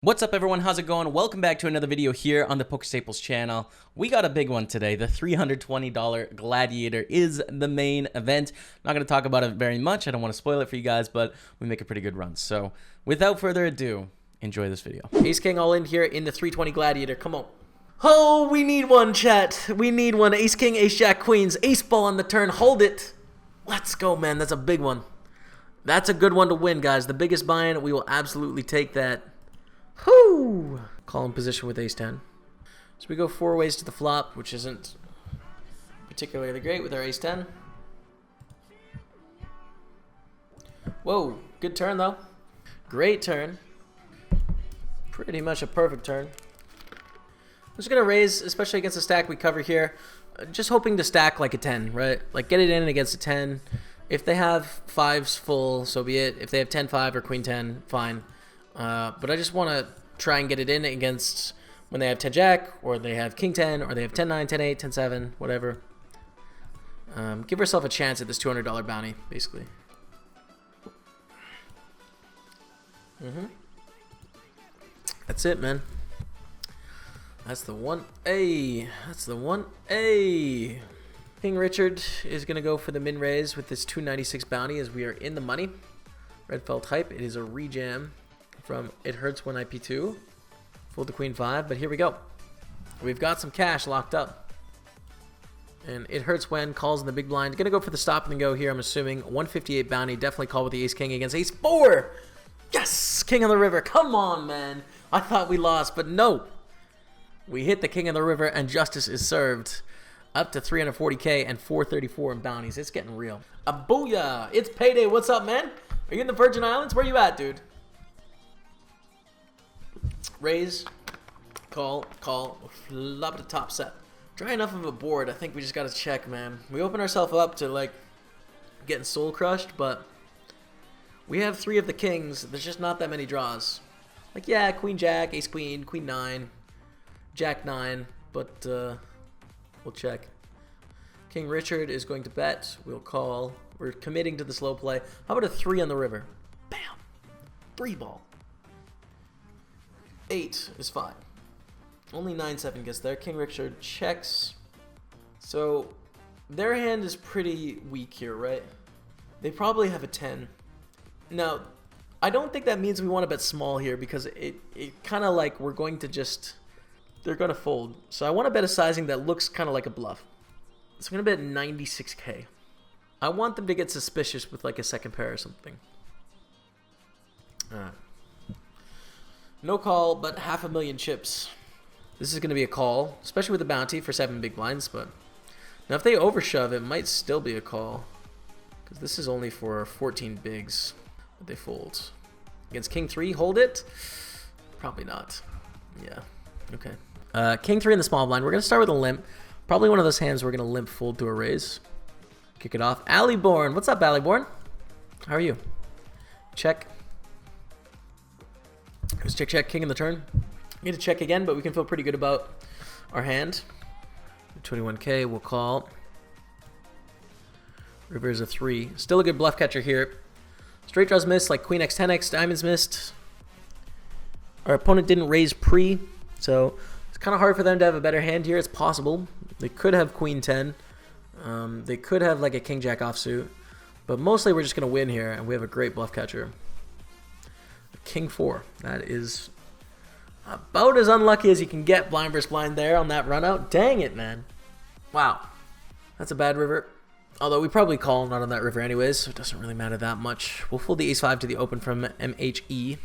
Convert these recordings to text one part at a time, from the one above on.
What's up everyone, how's it going? Welcome back to another video here on the PokerStaples channel. We got a big one today. The $320 Gladiator is the main event. Not going to talk about it very much. I don't want to spoil it for you guys, but we make a pretty good run. So without further ado, enjoy this video. Ace King all in here in the 320 Gladiator. Come on. Oh, we need one, chat. We need one. Ace King, Ace Jack, Queens. Ace ball on the turn. Hold it. Let's go, man. That's a big one. That's a good one to win, guys. The biggest buy-in. We will absolutely take that. Whoo! Call in position with ace-10. So we go 4 ways to the flop, which isn't particularly great with our ace-10. Whoa, good turn though. Great turn. Pretty much a perfect turn. I'm just going to raise, especially against the stack we cover here. Just hoping to stack like a 10, right? Like get it in against a 10. If they have 5s full, so be it. If they have 10-5 or queen-10, fine. But I just want to try and get it in against when they have 10-jack, or they have king-10, or they have 10-9, 10-8, 10-7, whatever. Give ourselves a chance at this $200 bounty, basically. That's it, man. That's the one. A. That's the one. A. King Richard is going to go for the min raise with this 296 bounty as we are in the money. Red felt hype. It is a rejam from It Hurts When IP2. Fold to queen 5, but here we go. We've got some cash locked up. And It Hurts When calls in the big blind. Gonna go for the stop and go here, I'm assuming. 158 bounty. Definitely call with the ace king against ace 4. Yes! King on the river. Come on, man. I thought we lost, but no. We hit the king of the river and justice is served. Up to 340k and 434 in bounties. It's getting real. A booyah! It's payday. What's up, man? Are you in the Virgin Islands? Where you at, dude? Raise, call, flop to top set. Dry enough of a board. I think we just got to check, man. We open ourselves up to, like, getting soul crushed, but we have 3 of the kings. There's just not that many draws. Like, yeah, queen jack, ace queen, queen 9, jack 9, but we'll check. King Richard is going to bet. We'll call. We're committing to the slow play. How about a 3 on the river? Bam! 3 ball. 8 is fine. Only 9-7 gets there. King Richard checks. So their hand is pretty weak here, right? They probably have a 10. Now, I don't think that means we want to bet small here because it kind of like we're going to just... They're going to fold. So I want to bet a sizing that looks kind of like a bluff. So I'm going to bet 96k. I want them to get suspicious with like a second pair or something. Alright. No call, but 500,000 chips. This is going to be a call, especially with the bounty for 7 big blinds. But now if they overshove, it might still be a call. Because this is only for 14 bigs. But they fold. Against King 3, hold it? Probably not. Yeah. Okay. King 3 in the small blind. We're going to start with a limp. Probably one of those hands we're going to limp fold to a raise. Kick it off. Alleyborn. What's up, Alleyborn? How are you? Check. Let's check, king in the turn. Need to check again, but we can feel pretty good about our hand. 21k, we'll call. River is a 3. Still a good bluff catcher here. Straight draws missed, like queen x, 10x, diamonds missed. Our opponent didn't raise pre, so it's kind of hard for them to have a better hand here. It's possible. They could have queen 10. They could have like a king jack offsuit, but mostly we're just going to win here, and we have a great bluff catcher. King 4. That is about as unlucky as you can get blind versus blind there on that run out. Dang it, man. Wow. That's a bad river. Although we probably call not on that river anyways, so it doesn't really matter that much. We'll fold the ace-5 to the open from MHE.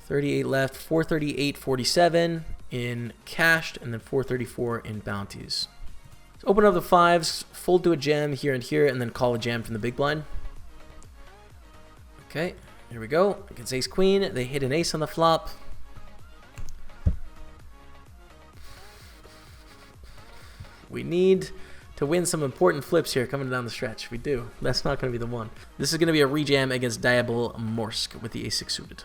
38 left, 438, 47 in cashed, and then 434 in bounties. So open up the 5s, fold to a jam here and here, and then call a jam from the big blind. Okay. Here we go. Against ace queen. They hit an ace on the flop. We need to win some important flips here coming down the stretch. We do. That's not going to be the one. This is going to be a rejam against Diabol Morsk with the ace-6 suited.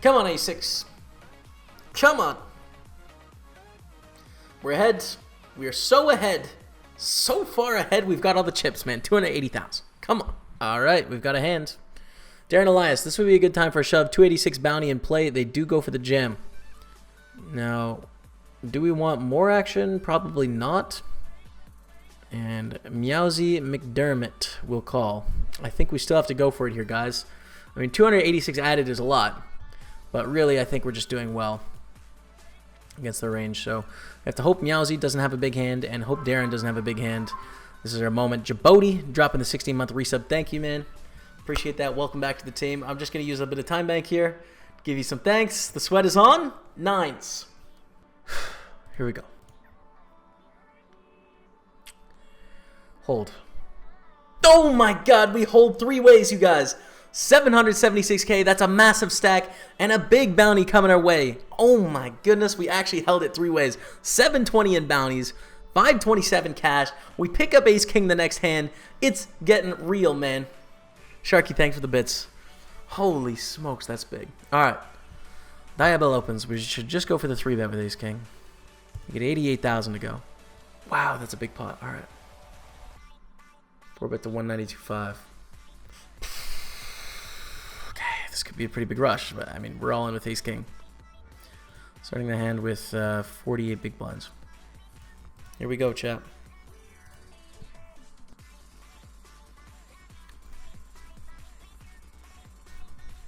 Come on, ace-6. Come on. We're ahead. We are so ahead. So far ahead. We've got all the chips, man. 280,000. Come on. All right. We've got a hand. Darren Elias, this would be a good time for a shove. 286 bounty in play. They do go for the jam. Now, do we want more action? Probably not. And Meowsy McDermott will call. I think we still have to go for it here, guys. I mean, 286 added is a lot. But really, I think we're just doing well against the range. So we have to hope Meowsy doesn't have a big hand and hope Darren doesn't have a big hand. This is our moment. Jaboti dropping the 16-month resub. Thank you, man. Appreciate that. Welcome back to the team. I'm just going to use a bit of time bank here. Give you some thanks. The sweat is on. Nines. Here we go. Hold. Oh my god, we hold 3 ways, you guys. 776k, that's a massive stack, and a big bounty coming our way. Oh my goodness, we actually held it 3 ways. 720 in bounties, 527 cash. We pick up ace king the next hand. It's getting real, man. Sharky, thanks for the bits. Holy smokes, that's big. Alright. Diabell opens. We should just go for the 3-bet with ace king. We get 88,000 to go. Wow, that's a big pot. Alright. 4-bet to 192.5. This could be a pretty big rush, but I mean, we're all in with ace king. Starting the hand with 48 big blinds. Here we go, chat.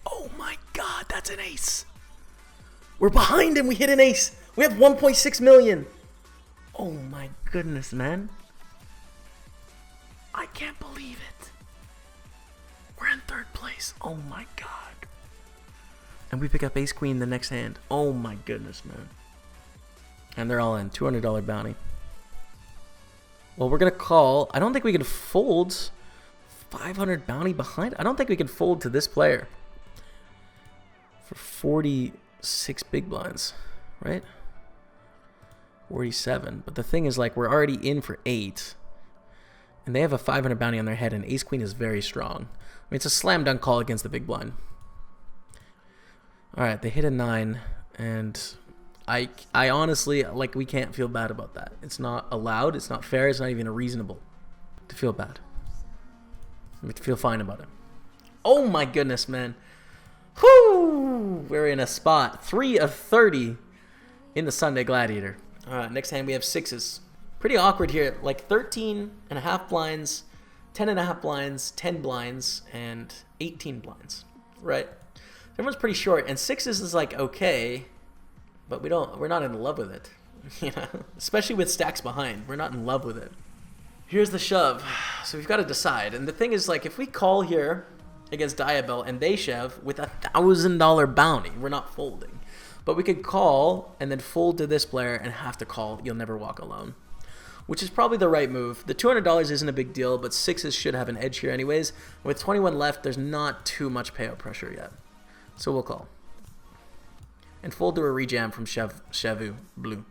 Oh my god, that's an ace. We're behind him. We hit an ace. We have 1.6 million. Oh my goodness, man. I can't believe it. We're in 3rd place. Oh my god. And we pick up ace queen the next hand. Oh my goodness, man. And they're all in. $200 bounty. Well, we're going to call. I don't think we can fold 500 bounty behind. I don't think we can fold to this player for 46 big blinds, right? 47. But the thing is, like, we're already in for 8. And they have a 500 bounty on their head, and ace queen is very strong. I mean, it's a slam dunk call against the big blind. All right, they hit a 9, and I honestly, like, we can't feel bad about that. It's not allowed. It's not fair. It's not even reasonable to feel bad. We feel fine about it. Oh my goodness, man. Whoo! We're in a spot. 3 of 30 in the Sunday Gladiator. All right, next hand we have 6s. Pretty awkward here. Like 13.5 blinds, 10.5 blinds, 10 blinds, and 18 blinds. Right? Everyone's pretty short, and 6s is like okay, but we're not in love with it. You know, especially with stacks behind, we're not in love with it. Here's the shove. So we've got to decide, and the thing is, like, if we call here against Diabell and they shove with $1,000 bounty, we're not folding. But we could call and then fold to this player and have to call. You'll never walk alone, which is probably the right move. The $200 isn't a big deal, but 6s should have an edge here anyways. With 21 left, there's not too much payout pressure yet. So we'll call. And fold to a rejam from Shavu Blue.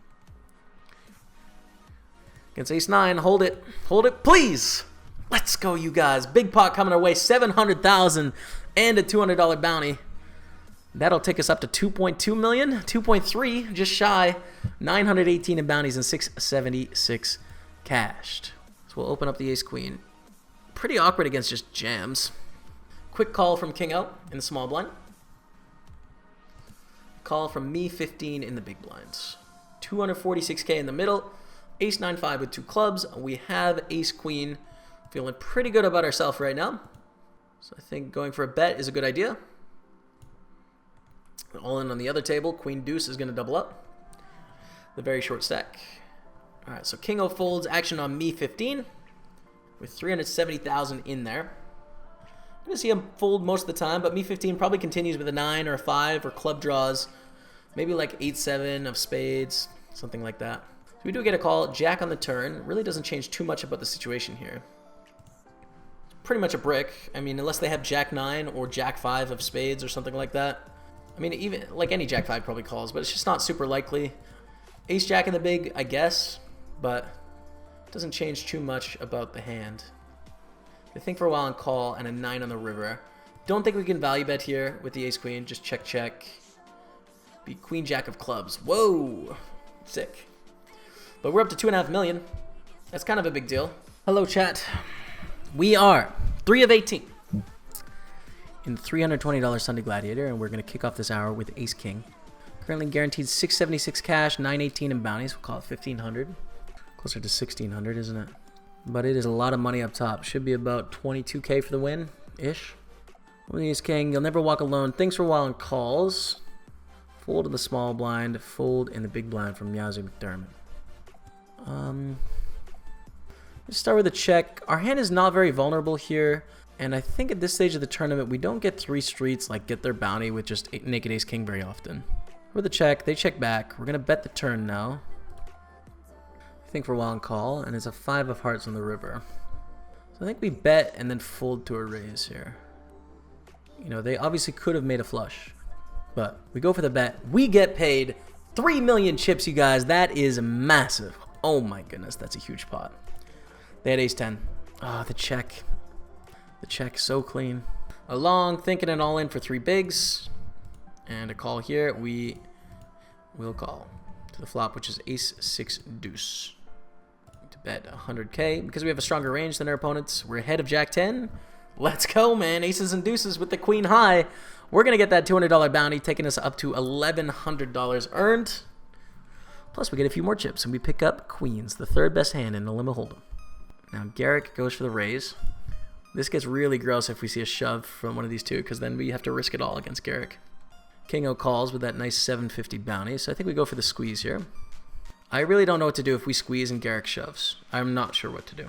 Against ace 9, hold it. Hold it, please. Let's go, you guys. Big pot coming our way. 700,000 and a $200 bounty. That'll take us up to 2.2 million. 2.3, just shy. 918 in bounties and 676 cashed. So we'll open up the ace queen. Pretty awkward against just jams. Quick call from King out in the small blind. Call from me 15 in the big blinds. 246k in the middle. Ace 9-5 with 2 clubs. We have ace queen. Feeling pretty good about ourselves right now. So I think going for a bet is a good idea. All in on the other table. Queen deuce is going to double up. The very short stack. All right, so King O folds. Action on me 15 with 370,000 in there. I'm going to see him fold most of the time, but me 15 probably continues with a 9 or a 5 or club draws. Maybe like 8-7 of spades, something like that. So we do get a call. Jack on the turn. Really doesn't change too much about the situation here. It's pretty much a brick. I mean, unless they have Jack 9 or Jack 5 of spades or something like that. I mean, even like any Jack 5 probably calls, but it's just not super likely. Ace Jack in the big, I guess, but it doesn't change too much about the hand. They think for a while and call, and a 9 on the river. Don't think we can value bet here with the ace queen. Just check, check. Be queen jack of clubs. Whoa, sick. But we're up to 2.5 million. That's kind of a big deal. Hello, chat. We are 3 of 18 in $320 Sunday Gladiator, and we're going to kick off this hour with Ace King. Currently guaranteed $676 cash, $918 in bounties. We'll call it $1,500. Closer to $1,600, isn't it? But it is a lot of money up top. Should be about $22K for the win-ish. With Ace King, you'll never walk alone. Thinks for a while and calls. Fold in the small blind. Fold in the big blind from Yazoo McDermott. Let's start with a check. Our hand is not very vulnerable here. And I think at this stage of the tournament, we don't get 3 streets, like get their bounty with just naked Ace King very often. With a check, they check back. We're going to bet the turn now. Think for a while and call. And it's a 5 of hearts on the river. So I think we bet and then fold to a raise here. You know, they obviously could have made a flush. But we go for the bet. We get paid 3 million chips, you guys. That is massive. Oh my goodness, that's a huge pot. They had ace 10. Ah, the check. The check, so clean. A long, thinking and all in for 3 bigs. And a call here. We will call to the flop, which is ace 6 deuce. To bet 100K. Because we have a stronger range than our opponents, we're ahead of jack 10. Let's go, man. Aces and deuces with the queen high. We're going to get that $200 bounty, taking us up to $1,100 earned. Plus, we get a few more chips, and we pick up queens, the 3rd best hand in the limit hold'em. Now, Garrick goes for the raise. This gets really gross if we see a shove from one of these two, because then we have to risk it all against Garrick. King O calls with that nice 750 bounty, so I think we go for the squeeze here. I really don't know what to do if we squeeze and Garrick shoves. I'm not sure what to do.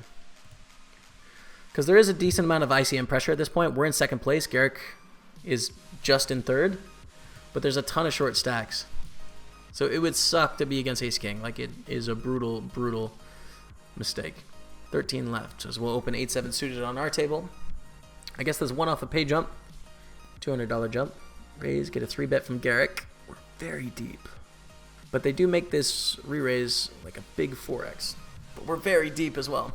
Because there is a decent amount of ICM pressure at this point. We're in 2nd place. Garrick is just in 3rd. But there's a ton of short stacks. So it would suck to be against Ace King. Like, it is a brutal, brutal mistake. 13 left. So we'll open 8-7 suited on our table. I guess there's one off a pay jump. $200 jump. Raise, get a 3-bet from Garrick. We're very deep. But they do make this re-raise like a big 4x. But we're very deep as well.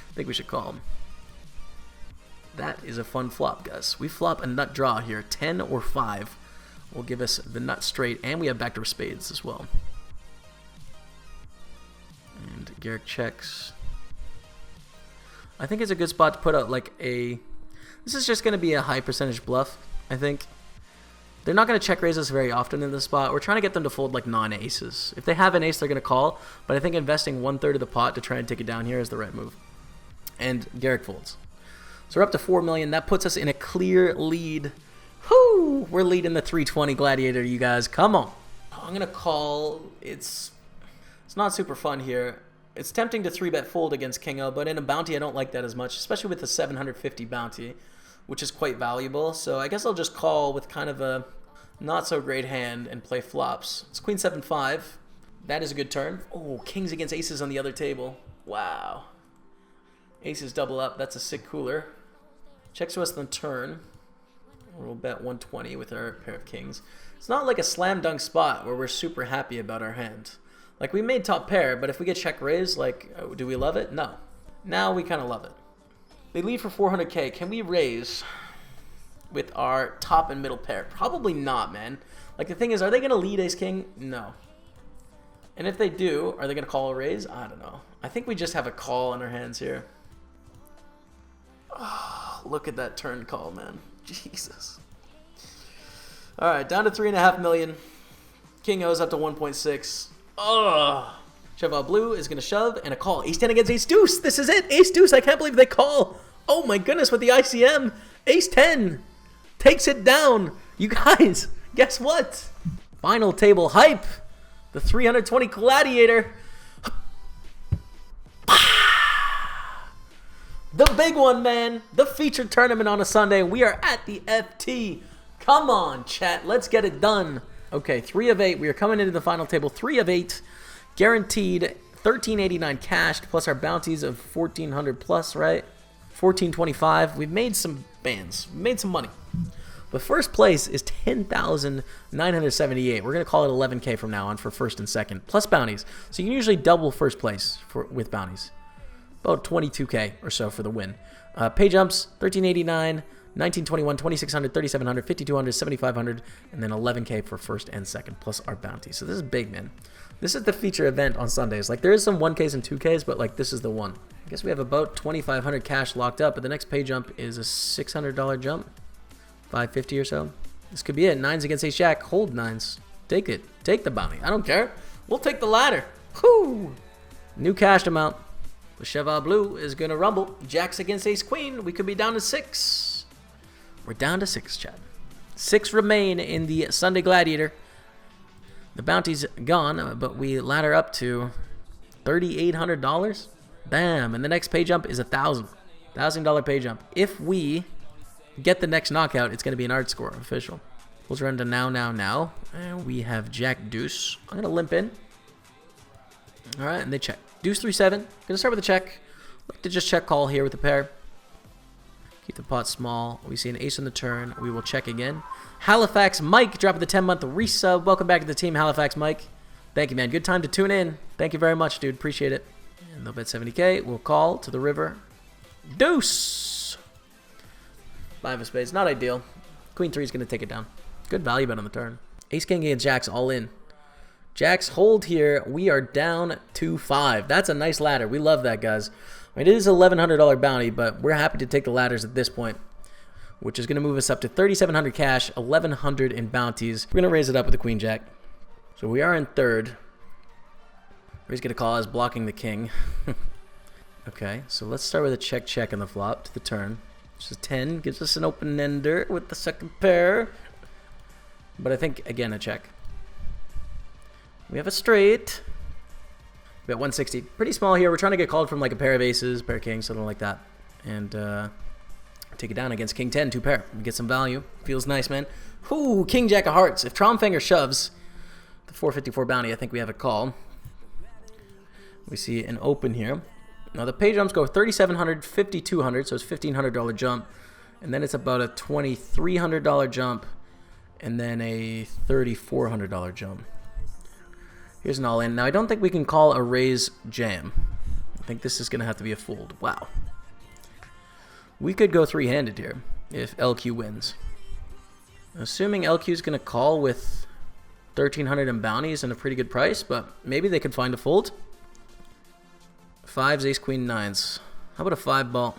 I think we should call him. That is a fun flop, guys. We flop a nut draw here. 10 or 5 will give us the nut straight, and we have backdoor spades as well. And Garrick checks. I think it's a good spot to put out like a... This is just going to be a high percentage bluff, I think. They're not going to check raise us very often in this spot. We're trying to get them to fold like non-aces. If they have an ace, they're going to call, but I think investing 1/3 of the pot to try and take it down here is the right move. And Garrick folds. So we're up to 4 million. That puts us in a clear lead. Whoo! We're leading the 320 Gladiator, you guys. Come on. I'm going to call. It's not super fun here. It's tempting to 3-bet fold against King O, but in a bounty, I don't like that as much, especially with the 750 bounty, which is quite valuable. So I guess I'll just call with kind of a not so great hand and play flops. It's Queen 7-5. That is a good turn. Oh, kings against aces on the other table. Wow. Aces double up. That's a sick cooler. Checks to us on the turn. We'll bet 120 with our pair of kings. It's not like a slam dunk spot where we're super happy about our hand. Like, we made top pair, but if we get check raise, like, do we love it? No. Now we kind of love it. They lead for 400K. Can we raise with our top and middle pair? Probably not, man. Like, the thing is, are they going to lead ace king? No. And if they do, are they going to call a raise? I don't know. I think we just have a call in our hands here. Oh, look at that turn call, man. Jesus. All right, down to 3.5 million. King O's up to 1.6. Oh. Cheval Blue is going to shove and a call. Ace 10 against Ace Deuce. This is it. Ace Deuce. I can't believe they call. Oh my goodness, with the ICM. Ace 10 takes it down. You guys, guess what? Final table hype. The 320 Gladiator. The big one, man. The featured tournament on a Sunday. We are at the FT. Come on, chat. Let's get it done. Okay, 3 of 8. We are coming into the final table. 3 of 8. Guaranteed $13.89 cashed, plus our bounties of $1,400 plus, right? $14.25. We've made some bands. We've made some money. But first place is $10,978. We're going to call it $11K from now on for first and second, plus bounties. So you can usually double first place with bounties. About $22K or so for the win. Pay jumps, $13.89, $19.21, $2,600, $3,700, $5,200, $7,500, and then $11K for first and second, plus our bounty. So this is big, man. This is the feature event on Sundays. Like, there is some 1Ks and 2Ks, but, like, this is the one. I guess we have about $2,500 cash locked up, but the next pay jump is a $600 jump. 550 or so. This could be it. Nines against ace jack. Hold nines. Take it. Take the bounty. I don't care. We'll take the ladder. Whoo! New cashed amount. The Cheval Blue is going to rumble. Jacks against ace queen. We could be down to 6. We're down to 6, Chad. 6 remain in the Sunday Gladiator. The bounty's gone, but we ladder up to $3,800. Bam. And the next pay jump is $1,000 pay jump. If we get the next knockout, it's going to be an art score official. We'll run to now. And we have jack deuce. I'm going to limp in. All right, and they check. Deuce 3-7. Going to start with a check. Look to just check call here with the pair. Keep the pot small. We see an ace on the turn. We will check again. Halifax Mike dropping the 10-month resub. Welcome back to the team, Halifax Mike. Thank you, man. Good time to tune in. Thank you very much, dude. Appreciate it. And they'll bet 70K. We'll call to the river. Deuce. 5 of spades. Not ideal. Queen 3 is going to take it down. Good value bet on the turn. Ace king against jacks all in. Jacks hold here. We are down to 5. That's a nice ladder. We love that, guys. I mean, it is a $1,100 bounty, but we're happy to take the ladders at this point, which is going to move us up to $3,700 cash, $1,100 in bounties. We're going to raise it up with the queen jack. So we are in third. He's going to call us blocking the king. Okay, so let's start with a check on the flop to the turn. Which is 10. Gives us an open ender with the second pair. But I think, again, a check. We have a straight. We got 160. Pretty small here. We're trying to get called from like a pair of aces, pair of kings, something like that. And take it down against king 10, 2 pair. We get some value. Feels nice, man. Ooh, king jack of hearts. If Traumfanger shoves the 454 bounty, I think we have a call. We see an open here. Now the pay jumps go 3,700, 5,200, so it's $1,500 jump. And then it's about a $2,300 jump. And then a $3,400 jump. Here's an all-in. Now, I don't think we can call a raise jam. I think this is going to have to be a fold. Wow. We could go three-handed here if LQ wins. Assuming LQ is going to call with 1,300 in bounties and a pretty good price, but maybe they could find a fold. 5s, ace, queen, 9s. How about a 5-ball?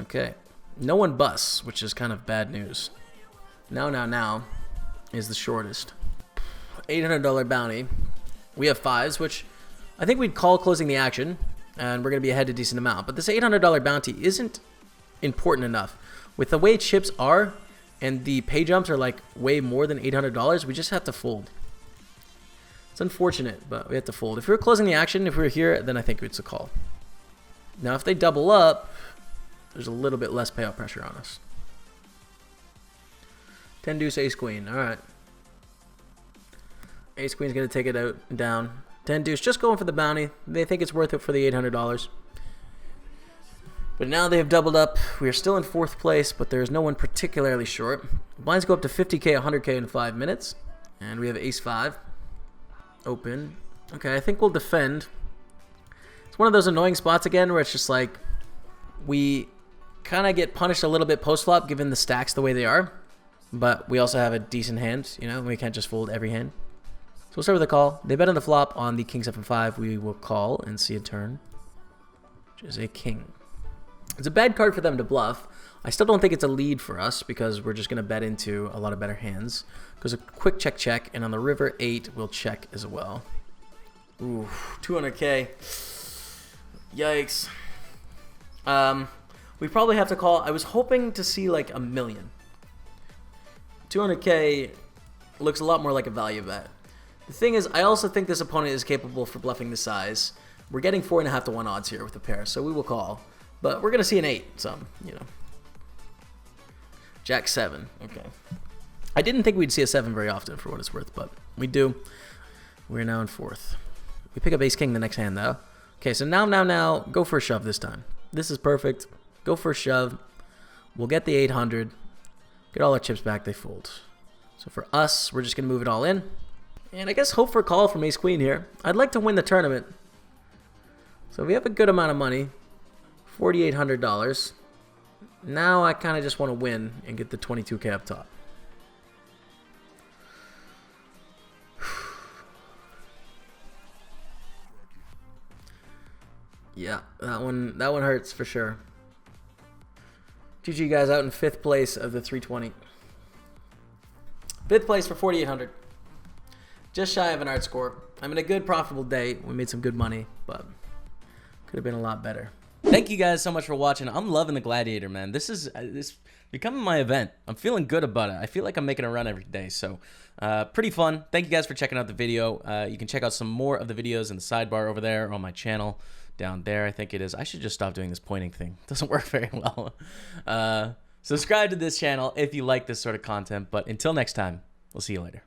Okay. No one busts, which is kind of bad news. Now is the shortest. $800 bounty. We have 5s, which I think we'd call closing the action, and we're going to be ahead a decent amount. But this $800 bounty isn't important enough. With the way chips are, and the pay jumps are like way more than $800, we just have to fold. It's unfortunate, but we have to fold. If we were closing the action, if we were here, then I think it's a call. Now, if they double up, there's a little bit less payout pressure on us. 10 deuce, ace, queen. All right. Ace queen's going to take it out and down. 10 deuce, just going for the bounty. They think it's worth it for the $800. But now they have doubled up. We are still in 4th place, but there's no one particularly short. Blinds go up to 50K, 100K in 5 minutes. And we have ace 5. Open. Okay, I think we'll defend. It's one of those annoying spots again where it's just like we kind of get punished a little bit post-flop given the stacks the way they are. But we also have a decent hand, you know. We can't just fold every hand. So we'll start with a call. They bet on the flop on the king 7-5. We will call and see a turn, which is a king. It's a bad card for them to bluff. I still don't think it's a lead for us because we're just going to bet into a lot of better hands. Goes a quick check, and on the river 8, we'll check as well. Ooh, 200K. Yikes. We probably have to call. I was hoping to see like $1 million. 200K looks a lot more like a value bet. The thing is, I also think this opponent is capable for bluffing the size. We're getting 4.5 to 1 odds here with the pair, so we will call. But we're going to see an 8, so, you know. Jack 7, okay. I didn't think we'd see a 7 very often for what it's worth, but we do. We're now in 4th. We pick up ace king the next hand, though. Okay, so now, go for a shove this time. This is perfect. Go for a shove. We'll get the 800. Get all our chips back, they fold. So for us, we're just going to move it all in. And I guess hope for a call from ace queen here. I'd like to win the tournament. So we have a good amount of money. $4,800. Now I kind of just want to win and get the 22K up top. Yeah, that one hurts for sure. GG guys, out in 5th place of the 320. 5th place for 4,800. Just shy of an art score. I'm in a good profitable day. We made some good money, but could have been a lot better. Thank you guys so much for watching. I'm loving the Gladiator, man. This is becoming my event. I'm feeling good about it. I feel like I'm making a run every day, so pretty fun. Thank you guys for checking out the video. You can check out some more of the videos in the sidebar over there on my channel. Down there, I think it is. I should just stop doing this pointing thing. It doesn't work very well. Subscribe to this channel if you like this sort of content. But until next time, we'll see you later.